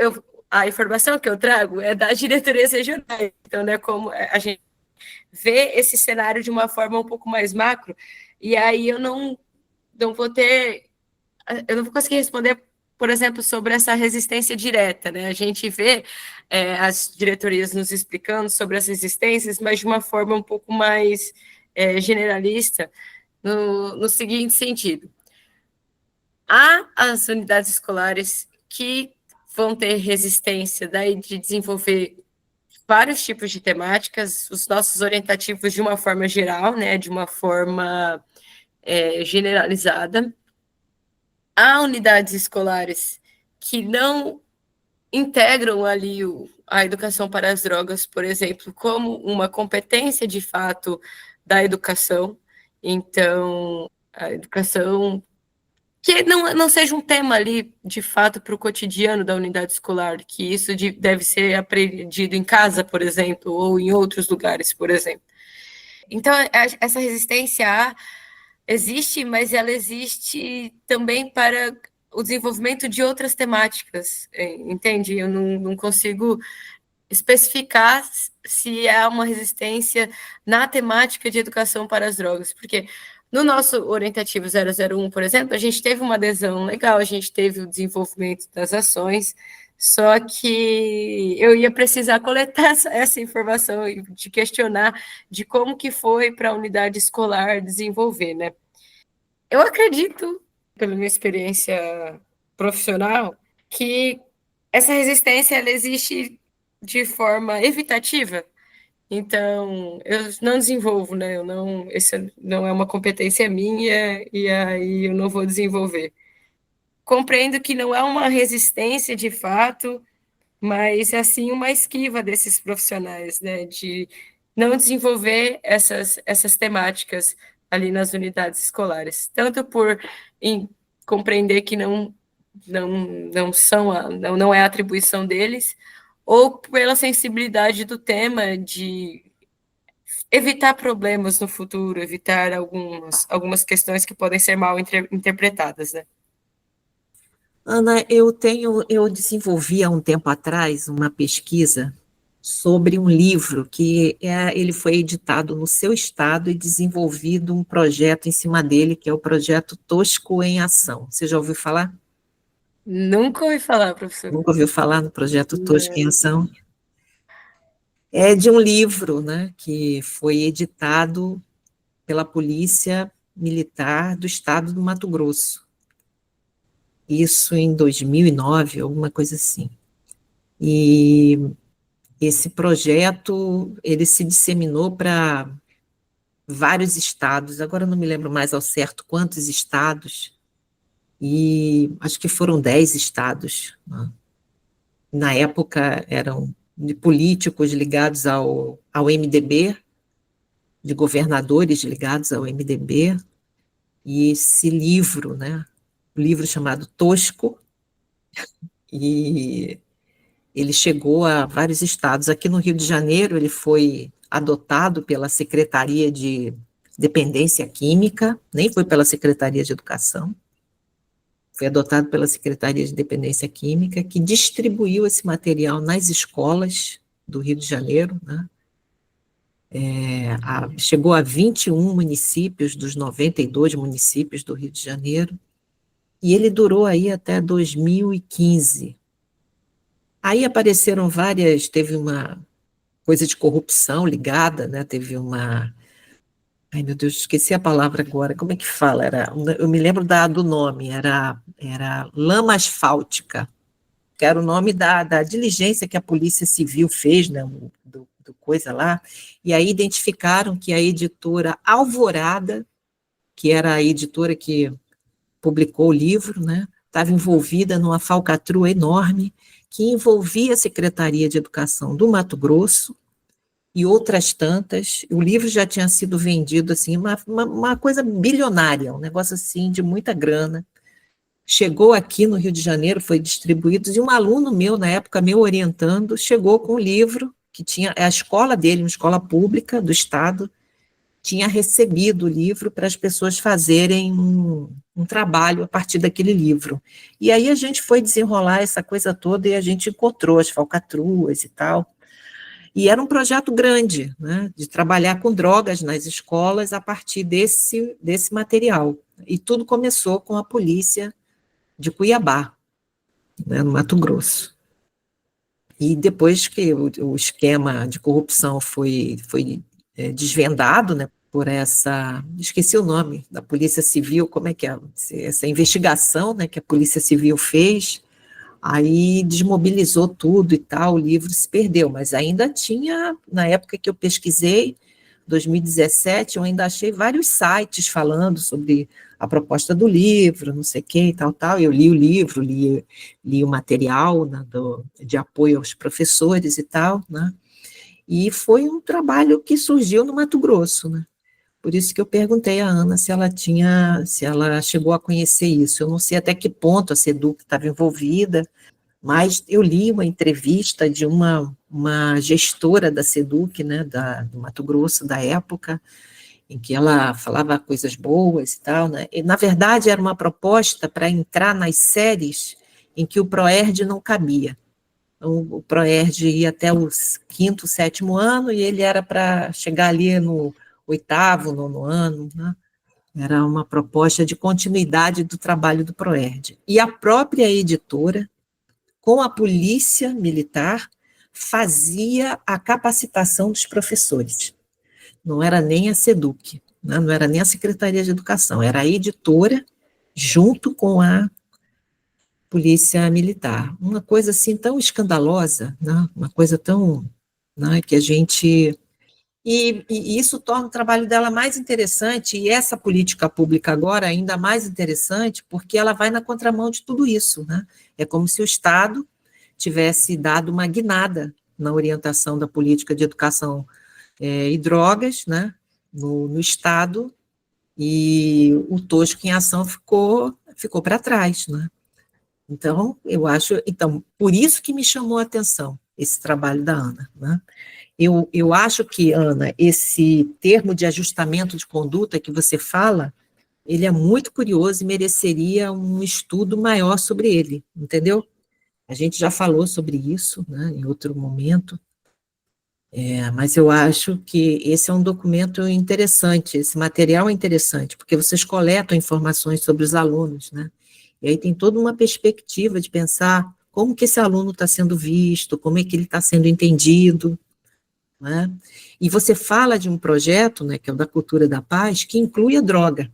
a informação que eu trago é das diretorias regionais. Então, né, como a gente vê esse cenário de uma forma um pouco mais macro, e aí eu não vou conseguir responder, por exemplo, sobre essa resistência direta, né? A gente vê as diretorias nos explicando sobre as resistências, mas de uma forma um pouco mais generalista, no seguinte sentido. Há as unidades escolares que vão ter resistência daí de desenvolver vários tipos de temáticas, os nossos orientativos de uma forma geral, né, de uma forma generalizada. Há unidades escolares que não integram ali a educação para as drogas, por exemplo, como uma competência de fato da educação. Então, a educação que não seja um tema ali, de fato, para o cotidiano da unidade escolar, que isso deve ser aprendido em casa, por exemplo, ou em outros lugares, por exemplo. Então, essa resistência existe, mas ela existe também para o desenvolvimento de outras temáticas, entende? Eu não consigo especificar se há uma resistência na temática de educação para as drogas, porque no nosso orientativo 001, por exemplo, a gente teve uma adesão legal, a gente teve o desenvolvimento das ações, só que eu ia precisar coletar essa informação e de questionar de como que foi para a unidade escolar desenvolver, né? Eu acredito, pela minha experiência profissional, que essa resistência ela existe de forma evitativa. Então, eu não desenvolvo, né? Essa não é uma competência minha e aí eu não vou desenvolver. Compreendo que não é uma resistência de fato, mas é assim uma esquiva desses profissionais, né? De não desenvolver essas temáticas ali nas unidades escolares, tanto por compreender que não são não é a atribuição deles, ou pela sensibilidade do tema de evitar problemas no futuro, evitar algumas questões que podem ser mal interpretadas, né? Ana, eu desenvolvi há um tempo atrás uma pesquisa sobre um livro que ele foi editado no seu estado e desenvolvido um projeto em cima dele, que é o projeto Tosco em Ação. Você já ouviu falar? Nunca ouvi falar, professor. Nunca ouviu falar no projeto Tosco em Ação? É de um livro, né, que foi editado pela Polícia Militar do Estado do Mato Grosso. Isso em 2009, alguma coisa assim. E esse projeto, ele se disseminou para vários estados, agora não me lembro mais ao certo quantos estados, e acho que foram 10 estados, né? Na época eram de políticos ligados ao MDB, de governadores ligados ao MDB, e esse livro, né, um livro chamado Tosco, e ele chegou a vários estados. Aqui no Rio de Janeiro, ele foi adotado pela Secretaria de Dependência Química, nem foi pela Secretaria de Educação, foi adotado pela Secretaria de Dependência Química, que distribuiu esse material nas escolas do Rio de Janeiro, né? Chegou a 21 municípios dos 92 municípios do Rio de Janeiro, e ele durou aí até 2015. Aí apareceram teve uma coisa de corrupção ligada, né? Teve uma... Ai, meu Deus, esqueci a palavra agora. Como é que fala? Eu me lembro do nome, era lama asfáltica, que era o nome da diligência que a Polícia Civil fez, né? Do coisa lá, e aí identificaram que a editora Alvorada, que era a editora que publicou o livro, né? Estava envolvida numa falcatrua enorme que envolvia a Secretaria de Educação do Mato Grosso e outras tantas. O livro já tinha sido vendido, assim, uma coisa bilionária, um negócio assim de muita grana. Chegou aqui no Rio de Janeiro, foi distribuído, e um aluno meu, na época, meu orientando, chegou com um livro que tinha, a escola dele, uma escola pública do Estado, tinha recebido o livro para as pessoas fazerem um trabalho a partir daquele livro. E aí a gente foi desenrolar essa coisa toda e a gente encontrou as falcatruas e tal. E era um projeto grande, né, de trabalhar com drogas nas escolas a partir desse material. E tudo começou com a polícia de Cuiabá, né, no Mato Grosso. E depois que o esquema de corrupção foi desvendado, né, por esqueci o nome, da Polícia Civil, como é que é, essa investigação, né, que a Polícia Civil fez, aí desmobilizou tudo e tal, o livro se perdeu, mas ainda tinha, na época que eu pesquisei, 2017, eu ainda achei vários sites falando sobre a proposta do livro, não sei o que, tal, eu li o livro, li o material, né, de apoio aos professores e tal, né, e foi um trabalho que surgiu no Mato Grosso, né, por isso que eu perguntei à Ana se ela chegou a conhecer isso. Eu não sei até que ponto a SEDUC estava envolvida, mas eu li uma entrevista de uma gestora da SEDUC, né, do Mato Grosso, da época, em que ela falava coisas boas e tal, né, e, na verdade, era uma proposta para entrar nas séries em que o ProERD não cabia. Então, o ProERD ia até o 5º, 7º ano, e ele era para chegar ali no 8º, 9º ano, né? Era uma proposta de continuidade do trabalho do ProERD. E a própria editora, com a polícia militar, fazia a capacitação dos professores. Não era nem a SEDUC, né? Não era nem a Secretaria de Educação, era a editora junto com a polícia militar. Uma coisa assim tão escandalosa, né? Uma coisa tão, né, que a gente... E isso torna o trabalho dela mais interessante, e essa política pública agora ainda mais interessante, porque ela vai na contramão de tudo isso, né? É como se o Estado tivesse dado uma guinada na orientação da política de educação e drogas, né, no Estado, e o Tosco em Ação ficou para trás, né? Então, eu acho, por isso que me chamou a atenção, esse trabalho da Ana, né? Eu acho que, Ana, esse termo de ajustamento de conduta que você fala, ele é muito curioso e mereceria um estudo maior sobre ele, entendeu? A gente já falou sobre isso, né, em outro momento, mas eu acho que esse é um documento interessante, esse material é interessante, porque vocês coletam informações sobre os alunos, né? E aí tem toda uma perspectiva de pensar como que esse aluno está sendo visto, como é que ele está sendo entendido, né? E você fala de um projeto, né, que é o da Cultura da Paz, que inclui a droga,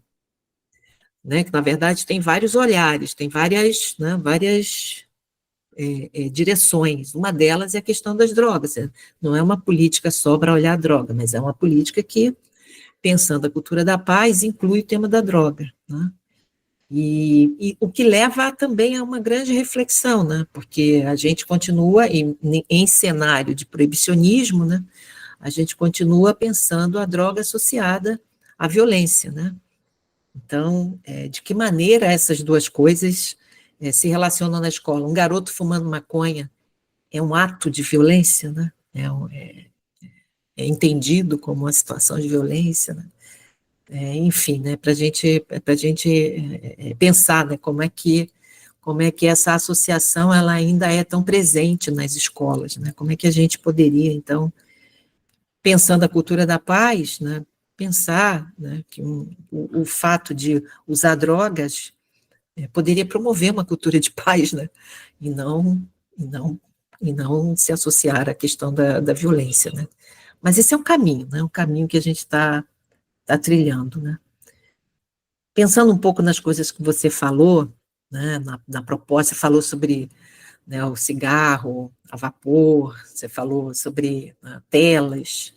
né, que na verdade tem vários olhares, tem várias, né, várias direções. Uma delas é a questão das drogas. Não é uma política só para olhar a droga, mas é uma política que, pensando a cultura da paz, inclui o tema da droga, né? E o que leva também a uma grande reflexão, né? Porque a gente continua em cenário de proibicionismo, né? A gente continua pensando a droga associada à violência, né? Então, de que maneira essas duas coisas se relacionam na escola? Um garoto fumando maconha é um ato de violência, né? É entendido como uma situação de violência, né? Enfim, né? Para a gente pensar, né? Como é que essa associação ela ainda é tão presente nas escolas, né? Como é que a gente poderia, então, pensando a cultura da paz, né? Pensar, né, que o fato de usar drogas poderia promover uma cultura de paz, né? E não, e não, e não se associar à questão da violência, né? Mas esse é um caminho, né? Um caminho que a gente está trilhando, né? Pensando um pouco nas coisas que você falou, né? Na proposta, você falou sobre, né, o cigarro, a vapor, você falou sobre telas,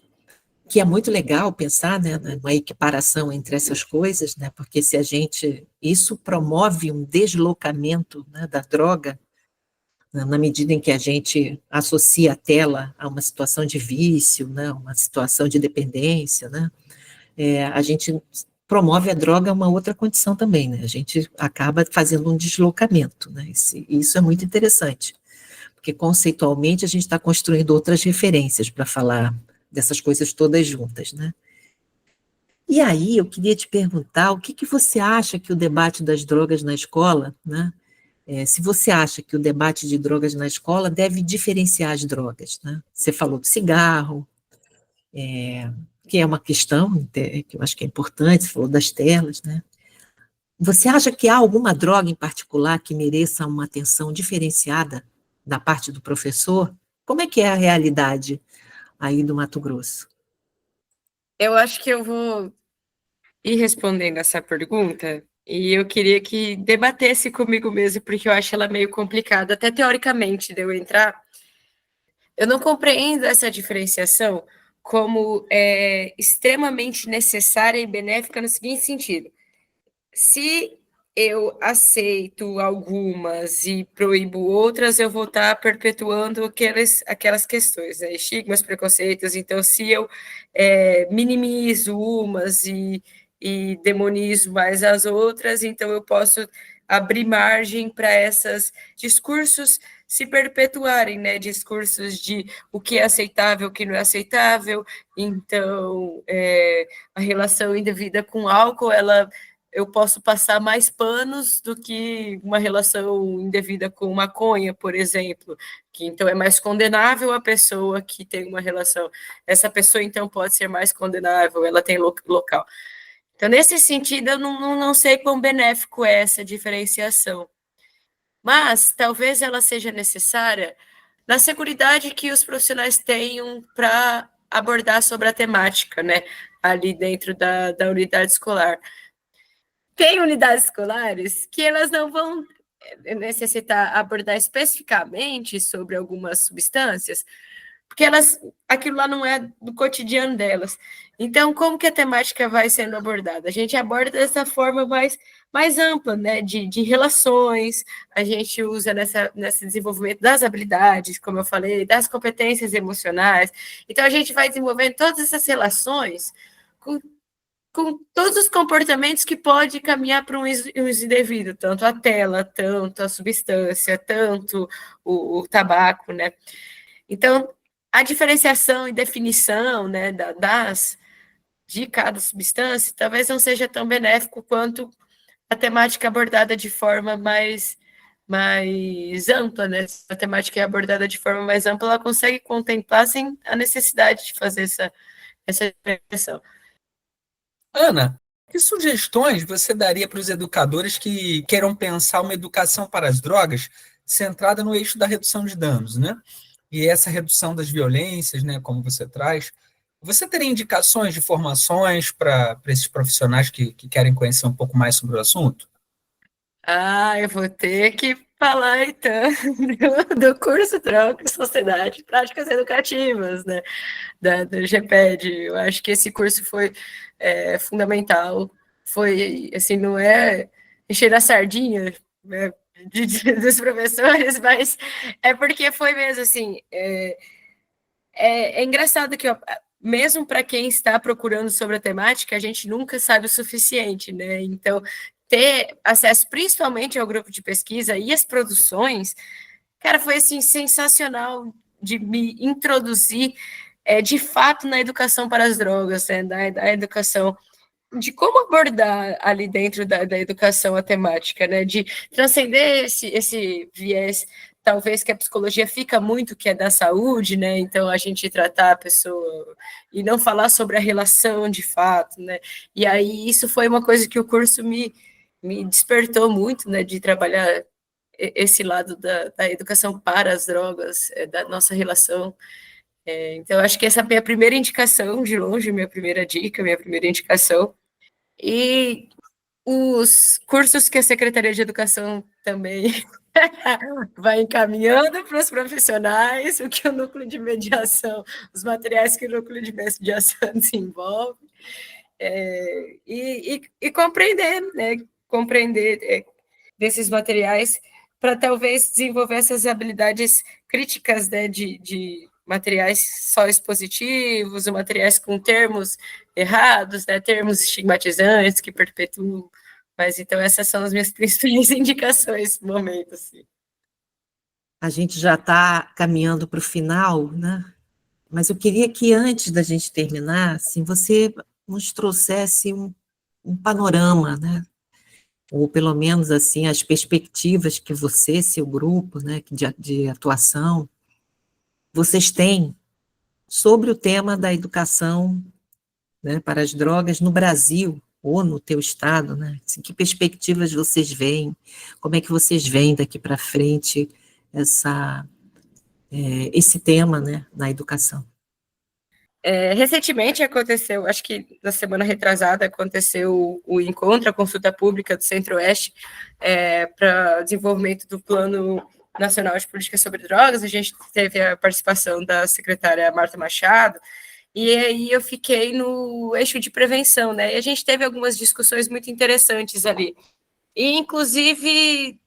que é muito legal pensar, né, numa equiparação entre essas coisas, né, porque se a gente, isso promove um deslocamento, né, da droga, né, na medida em que a gente associa a tela a uma situação de vício, né, uma situação de dependência, né, a gente promove a droga a uma outra condição também, né, a gente acaba fazendo um deslocamento, né, isso é muito interessante, porque conceitualmente a gente está construindo outras referências para falar dessas coisas todas juntas, né. E aí eu queria te perguntar, o que você acha que o debate das drogas na escola, né, se você acha que o debate de drogas na escola deve diferenciar as drogas, né? Você falou do cigarro, que é uma questão que eu acho que é importante, você falou das telas, né? Você acha que há alguma droga em particular que mereça uma atenção diferenciada da parte do professor? Como é que é a realidade aí do Mato Grosso? Eu acho que eu vou ir respondendo essa pergunta e eu queria que debatesse comigo mesmo, porque eu acho ela meio complicada, até teoricamente, de eu entrar. Eu não compreendo essa diferenciação como extremamente necessária e benéfica no seguinte sentido. Se eu aceito algumas e proíbo outras, eu vou estar perpetuando aquelas questões, né? Estigmas, preconceitos. Então, se eu minimizo umas e demonizo mais as outras, então eu posso abrir margem para esses discursos se perpetuarem, né? Discursos de o que é aceitável, o que não é aceitável. Então, a relação indevida com álcool, eu posso passar mais panos do que uma relação indevida com maconha, por exemplo, que então é mais condenável a pessoa que tem uma relação. Essa pessoa, então, pode ser mais condenável, ela tem local. Então, nesse sentido, eu não sei quão benéfico é essa diferenciação. Mas talvez ela seja necessária na seguridade que os profissionais tenham para abordar sobre a temática, né, ali dentro da unidade escolar. Tem unidades escolares que elas não vão necessitar abordar especificamente sobre algumas substâncias, porque aquilo lá não é do cotidiano delas. Então, como que a temática vai sendo abordada? A gente aborda dessa forma mais ampla, né, de relações, a gente usa nesse desenvolvimento das habilidades, como eu falei, das competências emocionais. Então, a gente vai desenvolvendo todas essas relações com todos os comportamentos que pode caminhar para um uso indevido, tanto a tela, tanto a substância, tanto o tabaco, né? Então, a diferenciação e definição, né, de cada substância talvez não seja tão benéfico quanto a temática abordada de forma mais ampla, né? Se a temática é abordada de forma mais ampla, ela consegue contemplar sem a necessidade de fazer essa diferenciação. Ana, que sugestões você daria para os educadores que queiram pensar uma educação para as drogas centrada no eixo da redução de danos, né? E essa redução das violências, né, como você traz. Você teria indicações de formações para esses profissionais que querem conhecer um pouco mais sobre o assunto? Eu vou ter que falar, então, do curso Troca Sociedade e Práticas Educativas, né, do GPED. Eu acho que esse curso foi fundamental. Foi, assim, não é encher a sardinha, né, dos professores, mas é porque foi mesmo, assim, é engraçado que, mesmo para quem está procurando sobre a temática, a gente nunca sabe o suficiente, né? Então, ter acesso principalmente ao grupo de pesquisa e as produções, cara, foi assim sensacional de me introduzir de fato na educação para as drogas, né? Da educação, de como abordar ali dentro da educação a temática, né? De transcender esse viés, talvez que a psicologia fica muito, que é da saúde, né? Então a gente tratar a pessoa e não falar sobre a relação de fato, né? E aí isso foi uma coisa que o curso me despertou muito, né? De trabalhar esse lado da educação para as drogas, da nossa relação. Então, acho que essa é a minha primeira indicação, de longe, minha primeira dica, minha primeira indicação. E os cursos que a Secretaria de Educação também vai encaminhando para os profissionais, o que o núcleo de mediação, os materiais que o núcleo de mediação desenvolve, e compreender, né? Compreender desses materiais para talvez desenvolver essas habilidades críticas, né, de materiais só expositivos, ou materiais com termos errados, né, termos estigmatizantes que perpetuam. Mas então essas são as minhas principais indicações no momento. Assim. A gente já está caminhando para o final, né? Mas eu queria que antes da gente terminar, assim, você nos trouxesse um panorama, né? Ou pelo menos assim as perspectivas que você, seu grupo, né, de atuação, vocês têm sobre o tema da educação, né, para as drogas no Brasil ou no teu estado, né? Assim, que perspectivas vocês veem? Como é que vocês veem daqui para frente esse tema, né, na educação? Recentemente aconteceu, acho que na semana retrasada, aconteceu o encontro, a consulta pública do Centro-Oeste para desenvolvimento do Plano Nacional de Políticas sobre Drogas. A gente teve a participação da secretária Marta Machado, e aí eu fiquei no eixo de prevenção, né? E a gente teve algumas discussões muito interessantes ali, e inclusive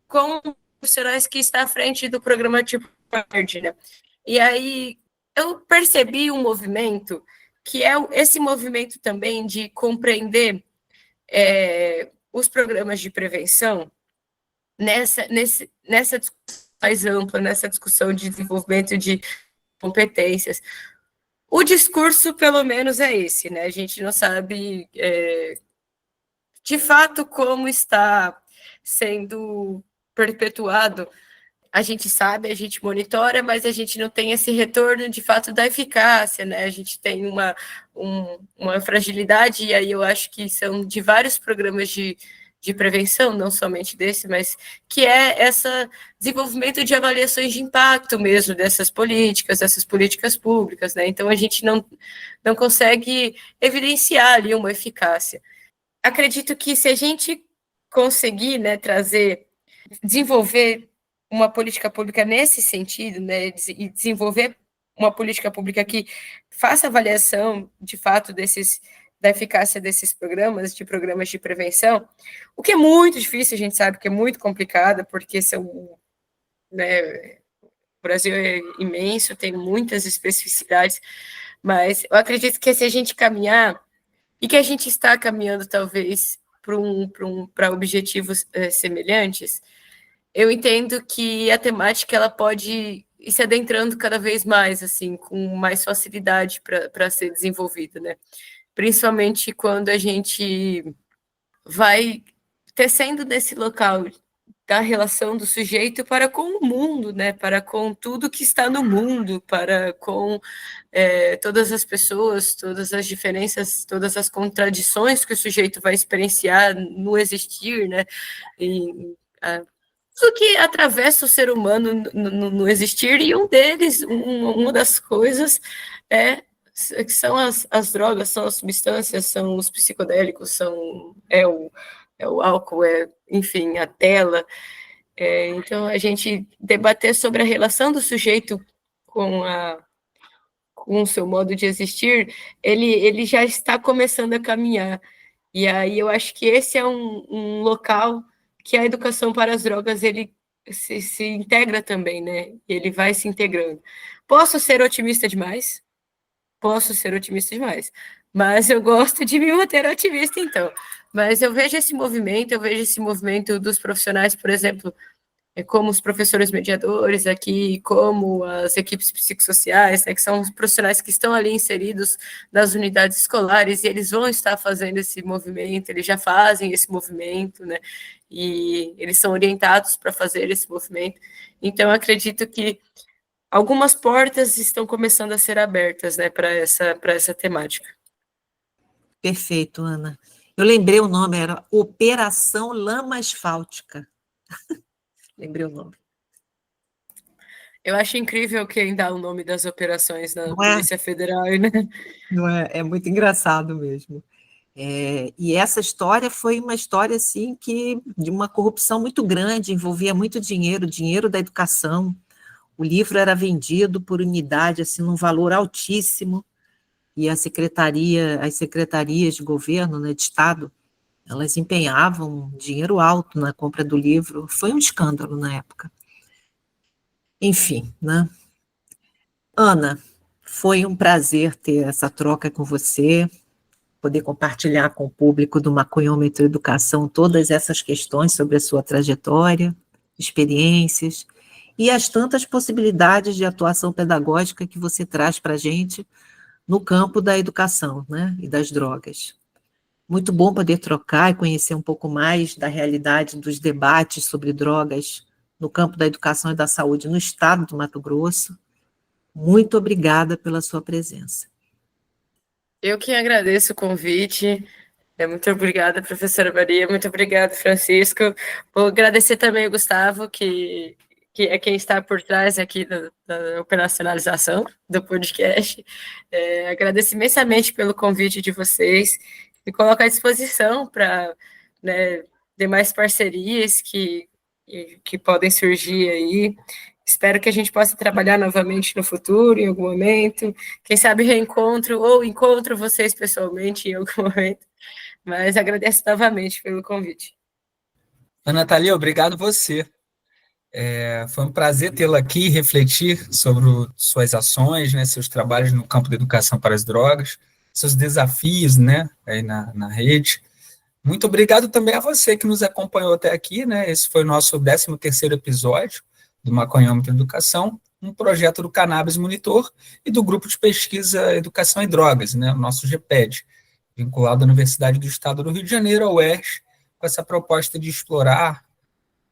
com profissionais que estão à frente do programa Tipo Verde, né? E aí eu percebi um movimento que é esse movimento também de compreender os programas de prevenção nessa discussão mais ampla, nessa discussão de desenvolvimento de competências. O discurso, pelo menos, é esse, né? A gente não sabe de fato como está sendo perpetuado. A gente sabe, a gente monitora, mas a gente não tem esse retorno de fato da eficácia, né? A gente tem uma fragilidade, e aí eu acho que são de vários programas de prevenção, não somente desse, mas que é esse desenvolvimento de avaliações de impacto mesmo dessas políticas públicas, né? Então a gente não consegue evidenciar ali uma eficácia. Acredito que se a gente conseguir, né, desenvolver uma política pública nesse sentido, né, e desenvolver uma política pública que faça avaliação, de fato, da eficácia desses programas de prevenção, o que é muito difícil, a gente sabe que é muito complicado, porque né, o Brasil é imenso, tem muitas especificidades, mas eu acredito que se a gente caminhar, e que a gente está caminhando, talvez, para objetivos semelhantes, eu entendo que a temática ela pode e se adentrando cada vez mais, assim, com mais facilidade para ser desenvolvida, né? Principalmente quando a gente vai tecendo nesse local da relação do sujeito para com o mundo, né? Para com tudo que está no mundo, para com todas as pessoas, todas as diferenças, todas as contradições que o sujeito vai experienciar no existir, né? Tudo que atravessa o ser humano no existir, e um deles, uma das coisas que são as drogas, são as substâncias, são os psicodélicos, é o álcool, enfim, a tela. Então, a gente debater sobre a relação do sujeito com o seu modo de existir, ele já está começando a caminhar. E aí eu acho que esse é um local que a educação para as drogas ele se integra também, né? Ele vai se integrando. Posso ser otimista demais? Posso ser otimista demais, mas eu gosto de me manter otimista, então. Mas eu vejo esse movimento dos profissionais, por exemplo, como os professores mediadores aqui, como as equipes psicossociais, né, que são os profissionais que estão ali inseridos nas unidades escolares, e eles vão estar fazendo esse movimento, eles já fazem esse movimento, né, e eles são orientados para fazer esse movimento. Então, eu acredito que algumas portas estão começando a ser abertas, né, para essa temática. Perfeito, Ana. Eu lembrei o nome, era Operação Lama Asfáltica. Lembrei o nome. Eu acho incrível quem dá o nome das operações na Polícia Federal, né? Não é? É muito engraçado mesmo. E essa história foi uma história assim de uma corrupção muito grande, envolvia muito dinheiro da educação. O livro era vendido por unidade, assim, num valor altíssimo, e as secretarias de governo, né, de Estado, elas empenhavam dinheiro alto na compra do livro. Foi um escândalo na época. Enfim, né? Ana, foi um prazer ter essa troca com você, poder compartilhar com o público do Maconhômetro Educação todas essas questões sobre a sua trajetória, experiências e as tantas possibilidades de atuação pedagógica que você traz para a gente no campo da educação, né, e das drogas. Muito bom poder trocar e conhecer um pouco mais da realidade dos debates sobre drogas no campo da educação e da saúde no estado do Mato Grosso. Muito obrigada pela sua presença. Eu que agradeço o convite. Muito obrigada, professora Maria. Muito obrigada, Francisco. Vou agradecer também o Gustavo, que é quem está por trás aqui da operacionalização do podcast. Agradeço imensamente pelo convite de vocês. Me coloco à disposição para, né, demais parcerias que podem surgir aí. Espero que a gente possa trabalhar novamente no futuro, em algum momento. Quem sabe reencontro ou encontro vocês pessoalmente em algum momento. Mas agradeço novamente pelo convite. Ana Thalia, obrigado você. Foi um prazer tê-la aqui e refletir sobre suas ações, né, seus trabalhos no campo da educação para as drogas, seus desafios, né, aí na rede. Muito obrigado também a você que nos acompanhou até aqui, né? Esse foi o nosso 13º episódio do Maconhômetro Educação, um projeto do Cannabis Monitor e do Grupo de Pesquisa Educação e Drogas, né, o nosso GPED, vinculado à Universidade do Estado do Rio de Janeiro, a UERJ, com essa proposta de explorar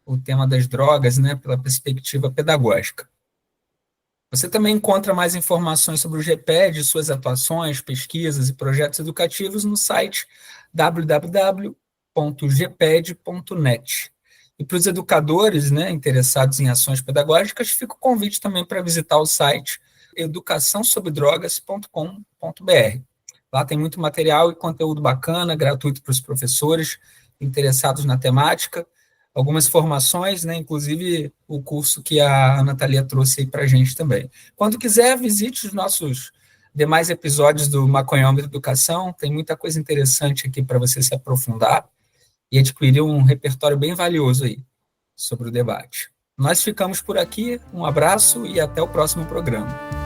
o tema das drogas, né, pela perspectiva pedagógica. Você também encontra mais informações sobre o GPED, suas atuações, pesquisas e projetos educativos no site www.gped.net. E para os educadores, né, interessados em ações pedagógicas, fica o convite também para visitar o site educaçãosobredrogas.com.br. Lá tem muito material e conteúdo bacana, gratuito para os professores interessados na temática, algumas formações, né, inclusive o curso que a Ana Thalia trouxe aí para a gente também. Quando quiser, visite os nossos demais episódios do Maconhômetro Educação, tem muita coisa interessante aqui para você se aprofundar e adquirir um repertório bem valioso aí sobre o debate. Nós ficamos por aqui, um abraço e até o próximo programa.